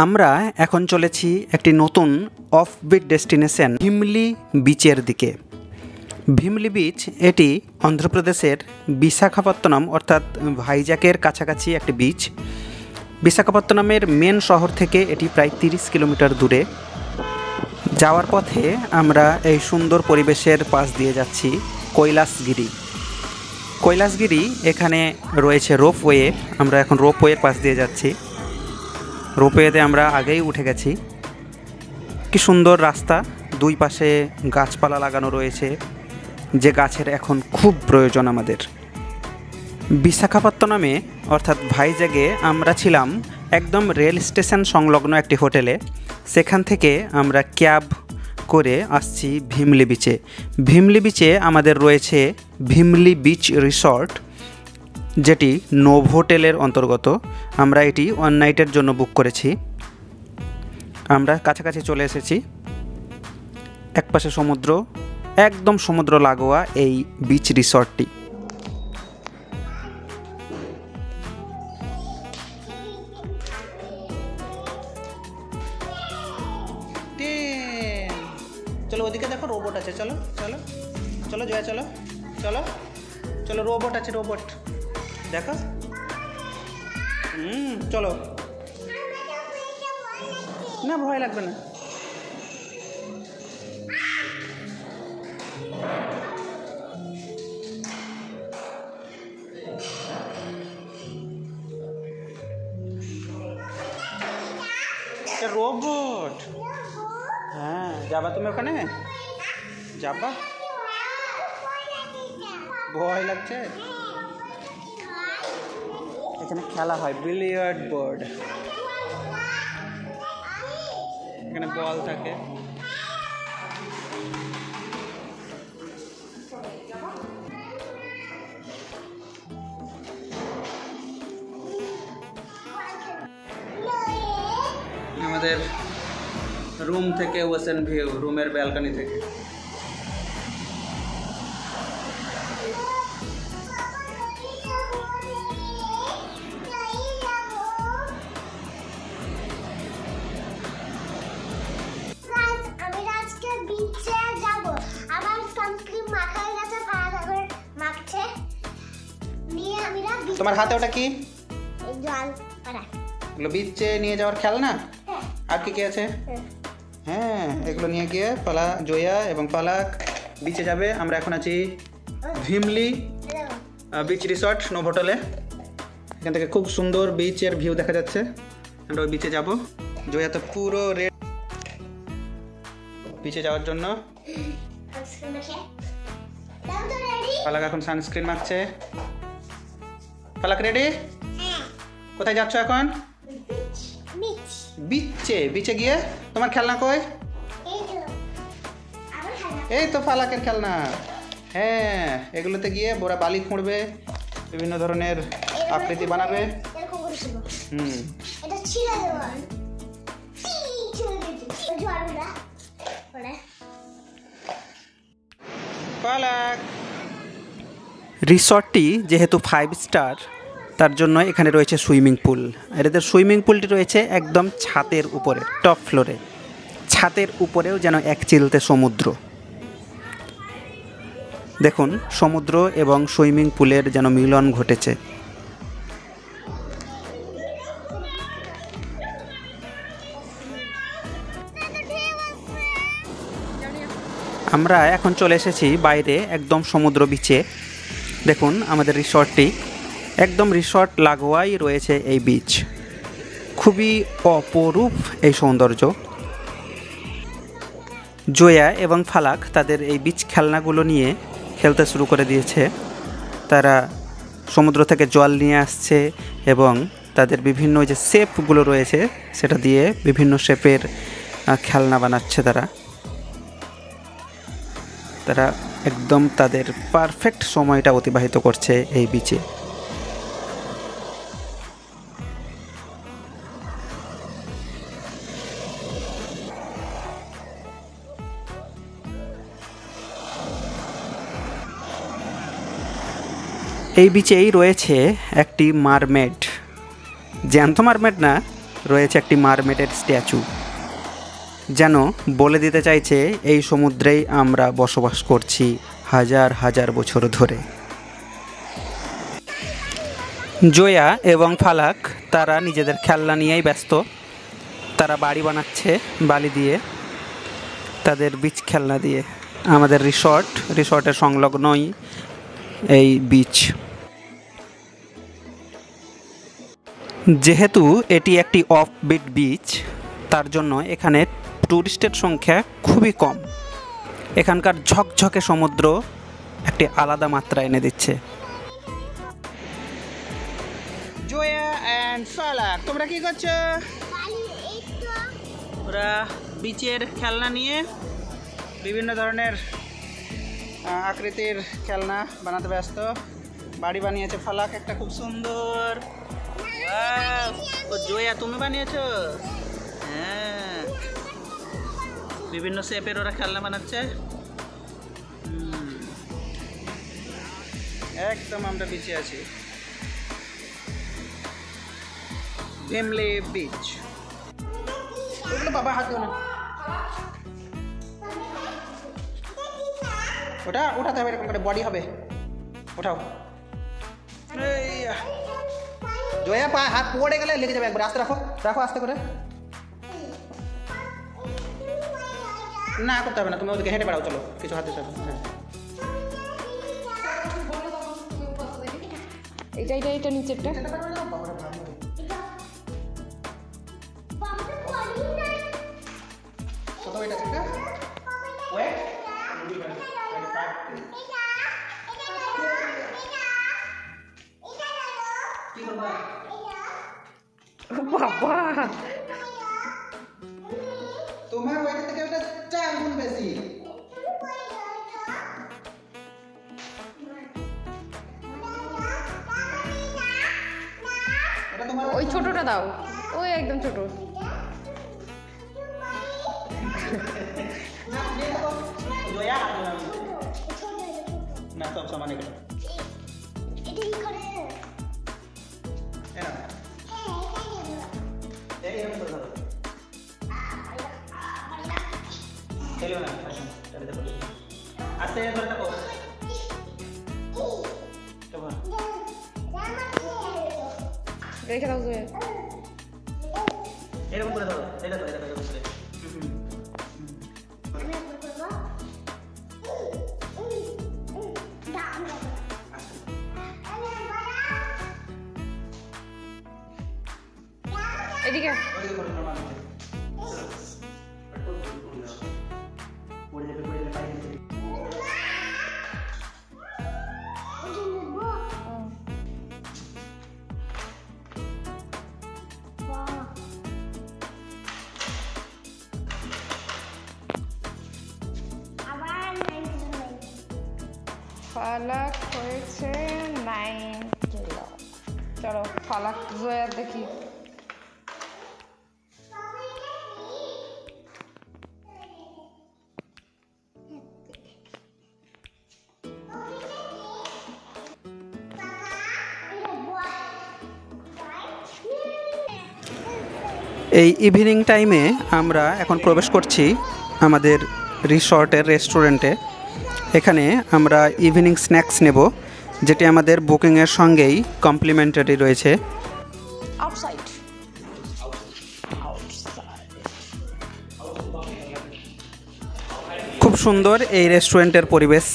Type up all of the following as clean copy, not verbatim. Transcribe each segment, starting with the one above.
আমরা এখন চলেছি একটি নতুন অফবিট ডেস্টিনেশন ভিমলি বিচের দিকে। ভিমলি বিচ এটি অন্ধ্রপ্রদেশের বিশাখাপত্তনম অর্থাৎ ভাইজ্যাকের কাছাকাছি একটি বিচ। বিশাখাপত্তনমের মেন শহর থেকে এটি প্রায় 30 কিলোমিটার দূরে। যাওয়ার পথে আমরা এই সুন্দর পরিবেশের পাশ দিয়ে যাচ্ছি কৈলাসগিরি। এখানে রয়েছে রোপওয়ে। আমরা এখন রোপওয়ের পাশ দিয়ে যাচ্ছি। রোপওয়েতে আমরা আগেই উঠে গেছি। কি সুন্দর রাস্তা, দুই পাশে গাছপালা লাগানো রয়েছে, যে গাছের এখন খুব প্রয়োজন আমাদের। বিশাখাপত্তনমে অর্থাৎ ভাইজ্যাগে আমরা ছিলাম একদম রেল স্টেশন সংলগ্ন একটি হোটেলে। সেখান থেকে আমরা ক্যাব করে আসছি ভিমলি বিচে। ভিমলি বিচে আমাদের রয়েছে ভিমলি বিচ রিসর্ট, যেটি নোভোটেলের অন্তর্গত। আমরা এটি ওয়ান নাইটের জন্য বুক করেছি। আমরা কাছাকাছি চলে এসেছি। একপাশে সমুদ্র, একদম সমুদ্র লাগোয়া এই বিচ রিসর্টটি। চলো ওদিকে দেখো, রোবট আছে। চলো চলো চলো জয়া, চলো চলো চলো, রোবট আছে, রোবট দেখো। চলো, না ভয় লাগবে না। রোবট, হ্যাঁ যাবা তুমি ওখানে? যাবা? ভয় লাগছে? এখানে খেলা হয়, বিলিয়ার্ড বোর্ড, এখানে বল থাকে। আমাদের রুম থেকে ওশেন ভিউ, রুমের ব্যালকনি থেকে। তোমার হাতে ওটা কি? এগুলো বিচে নিয়ে যাওয়ার খেলনা। আর কি কি আছে? হ্যাঁ, এগুলো নিয়ে গিয়ে জয়া এবং পালাক বিচে যাবে। আমরা এখন আছি ভিমলি বিচ রিসর্ট নোভোটেলে। এখান থেকে খুব সুন্দর বিচের ভিউ দেখা যাচ্ছে। আমরা ওই বিচে যাব। জয়া তো পুরো রেড বিচে যাওয়ার জন্য। পালাক এখন সানস্ক্রিন মাখছে। পালাক রেডি? কোথায় যাচ্ছ এখন? বিচে। বিচে গিয়ে তোমার খেলনা কই? এই তো পালাকের খেলনা। হ্যাঁ, এগুলোতে গিয়ে বোরা বালি খুঁড়বে, বিভিন্ন ধরনের আকৃতি বানাবে। পালাক। রিসর্টটি যেহেতু 5 স্টার, তার জন্য এখানে রয়েছে সুইমিং পুল। এদের সুইমিং পুলটি রয়েছে একদম ছাদের উপরে, টপ ফ্লোরে। ছাদের উপরেও যেন এক চিলতে সমুদ্র। দেখুন, সমুদ্র এবং সুইমিং পুলের যেন মিলন ঘটেছে। আমরা এখন চলে এসেছি বাইরে, একদম সমুদ্র বিচে। দেখুন আমাদের রিসর্টটি একদম রিসর্ট লাগোয়াই রয়েছে এই বিচ। খুবই অপরূপ এই সৌন্দর্য। জয়া এবং ফালাক তাদের এই বিচ খেলনাগুলো নিয়ে খেলতে শুরু করে দিয়েছে। তারা সমুদ্র থেকে জল নিয়ে আসছে এবং তাদের বিভিন্ন যে শেপগুলো রয়েছে সেটা দিয়ে বিভিন্ন শেপের খেলনা বানাচ্ছে। তারা একদম তাদের পারফেক্ট সময়টা অতিবাহিত করছে এই বিচে। এই বিচেই রয়েছে একটি মারমেড, জ্যান্ত মারমেড না, রয়েছে একটি মারমেডের স্ট্যাচু, যেন বলে দিতে চাইছে এই সমুদ্রেই আমরা বসবাস করছি হাজার হাজার বছর ধরে। জয়া এবং ফালাক তারা নিজেদের খেলনা নিয়েই ব্যস্ত। তারা বাড়ি বানাচ্ছে বালি দিয়ে, তাদের বিচ খেলনা দিয়ে। আমাদের রিসর্টের সংলগ্নই এই বিচ। যেহেতু এটি একটি অফবিট বিচ, তার জন্য এখানে ট্যুরিস্টের সংখ্যা খুবই কম। এখানকার ঝকঝকে সমুদ্র একটি আলাদা মাত্রা এনে দিচ্ছে। জয়া অ্যান্ড ফালাক, তোমরা কি করছো? ওরা বিচের খেলনা নিয়ে বিভিন্ন ধরনের আকৃতির খেলনা বানাতে ব্যস্ত। বাড়ি বানিয়েছে ফালাক একটা খুব সুন্দর। ও জয়া, তুমি বানিয়েছো? হ্যাঁ, বিভিন্ন শেপের ওরা খেলনা বানাচ্ছে। একদম আমরা বিচে আছি, ভীমলি বিচ। ওগুলো বাবা হাত দিও না, ওটা উঠাতে হবে, এরকম করে বডি হবে। ওঠাও। জয়া, পা হাত পড়ে গেলে লেগে যাবে একবার। আস্তে রাখো, রাখো আস্তে করে। না করতে হবে না, তুমি ওদিকে হেঁটে বেড়াও। চলো, কিছু হাত দিতে হবে। এটা নিচেরটা। বাবা, তোমার ওইটা থেকে ওটা 4 গুণ বেশি। ওই ছোটটা দাও, ওই একদম ছোট। না, সব সমান এগুলো। আস্তে করে থাকো। রেখে দাও জয়া। এরকম করে ধরো, এটা তো এদিকে। ফালাক হয়েছে 9 কিলো। চলো ফালাক জয়া দেখি। এই ইভিনিং টাইমে আমরা এখন প্রবেশ করছি আমাদের রিসর্টের রেস্টুরেন্টে। এখানে আমরা ইভিনিং স্ন্যাক্স নেব, যেটি আমাদের বুকিংয়ের সঙ্গেই কমপ্লিমেন্টারি রয়েছে। খুব সুন্দর এই রেস্টুরেন্টের পরিবেশ।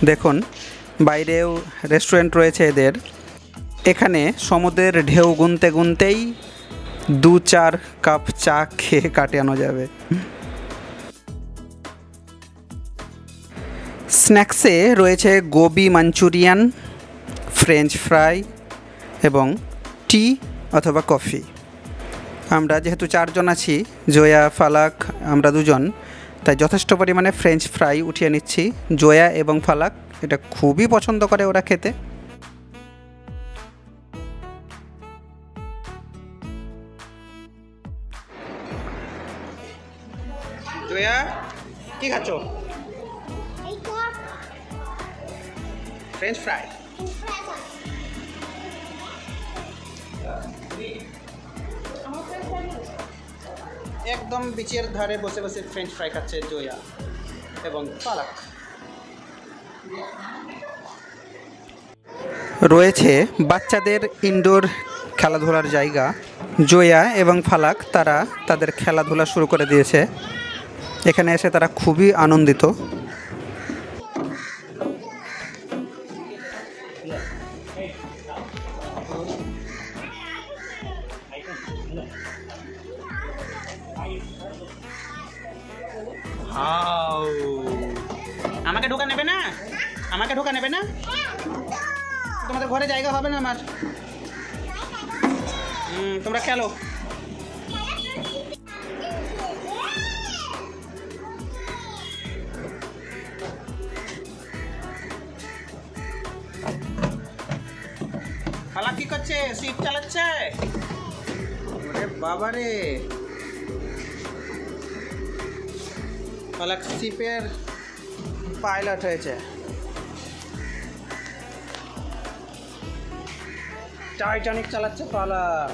দেখুন, বাইরেও রেস্টুরেন্ট রয়েছে এদের। এখানে সমুদ্রের ঢেউ গুনতে গুনতেই 2-4 কাপ চা খেয়ে কাটানো যাবে। স্ন্যাক্সে রয়েছে গোবি মাঞ্চুরিয়ান, ফ্রেঞ্চ ফ্রাই এবং টি অথবা কফি। আমরা যেহেতু 4 জন আছি, জয়া, ফালাক, আমরা 2 জন, তাই যথেষ্ট পরিমাণে ফ্রেঞ্চ ফ্রাই উঠিয়ে নিচ্ছি। জয়া এবং ফালাক এটা খুবই পছন্দ করে ওরা খেতে। জয়া, কি খাচ্ছ? French fry. একদম বিচের ধারে বসে বসে ফ্রেঞ্চ ফ্রাই খাচ্ছে জয়া এবং ফালাক। রয়েছে বাচ্চাদের ইনডোর খেলাধুলার জায়গা। জয়া এবং ফালাক তারা তাদের খেলাধুলা শুরু করে দিয়েছে। এখানে এসে তারা খুবই আনন্দিত। আমাকে ঢোকা নেবে না, আমাকে ঢোকা নেবে না, তোমাদের ঘরে জায়গা হবে না আমার। তোমরা খেলো। খালা কি করছে? সিট চালাচ্ছে। বাবারে, ফালাক শিপের পাইলট হয়েছে। টাইটানিক চালাচ্ছে ফালাক।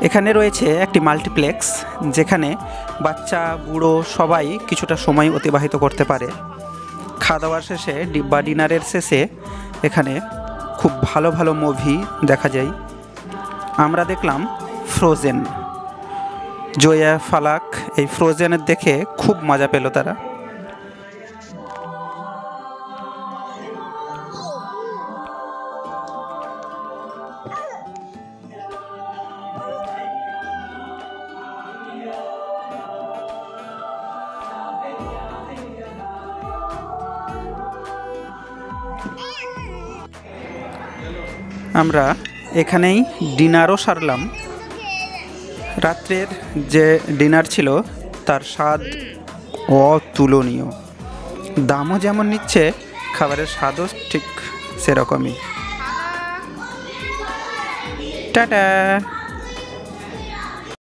এখানে রয়েছে একটি মাল্টিপ্লেক্স, যেখানে বাচ্চা বুড়ো সবাই কিছুটা সময় অতিবাহিত করতে পারে। খাওয়া দাওয়ার শেষে বা ডিনারের শেষে এখানে খুব ভালো ভালো মুভি দেখা যায়। আমরা দেখলাম ফ্রোজেন। জয়া ফালাক এই ফ্রোজেনের দেখে খুব মজা পেল তারা। আমরা এখানেই ডিনারও সারলাম। রাত্রের যে ডিনার ছিল তার স্বাদ অতুলনীয়। দামও যেমন নিচ্ছে, খাবারের স্বাদও ঠিক সেরকমই। টাটা।